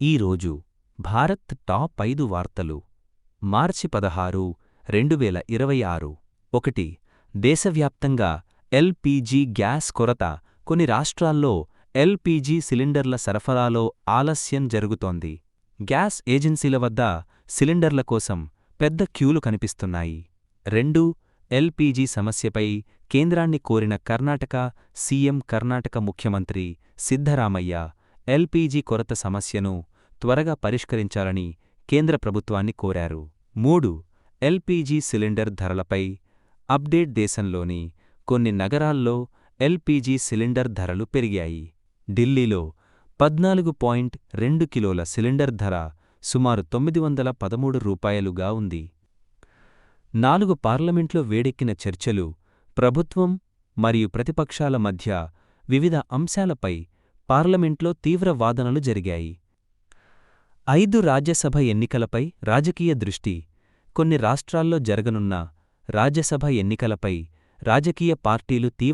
ఈరోజు భారత్ టాప్ 5 వార్తలు మార్చి 16, 2026. 1. దేశవ్యాప్తంగా ఎల్పీజీ గ్యాస్ కొరత. కొన్ని రాష్ట్రాల్లో ఎల్పీజీ సిలిండర్ల సరఫరాలో ఆలస్యం జరుగుతోంది. గ్యాస్ ఏజెన్సీల వద్ద సిలిండర్ల కోసం పెద్ద క్యూలు కనిపిస్తున్నాయి. 2. ఎల్పీజీ సమస్యపై కేంద్రాన్ని కోరిన కర్ణాటక సీఎం. కర్ణాటక ముఖ్యమంత్రి సిద్ధరామయ్య ఎల్పీజీ కొరత సమస్యను త్వరగా పరిష్కరించాలని కేంద్ర ప్రభుత్వాన్ని కోరారు. 3. ఎల్పీజీ సిలిండర్ ధరలపై అప్డేట్. దేశంలోని కొన్ని నగరాల్లో ఎల్పీజీ సిలిండర్ ధరలు పెరిగాయి. ఢిల్లీలో 14.2 కిలోల సిలిండర్ ధర సుమారు రూ. 913గా ఉంది. 4. పార్లమెంట్లో వేడెక్కిన చర్చలు. ప్రభుత్వం మరియు ప్రతిపక్షాల మధ్య వివిధ అంశాలపై పార్లమెంట్లో తీవ్ర వాదనలు జరిగాయి. 5. రాజ్యసభ ఎన్నికలపై రాజకీయ దృష్టి. కొన్ని రాష్ట్రాల్లో జరగనున్న రాజ్యసభ ఎన్నికలపై రాజకీయ పార్టీలు తీవ్ర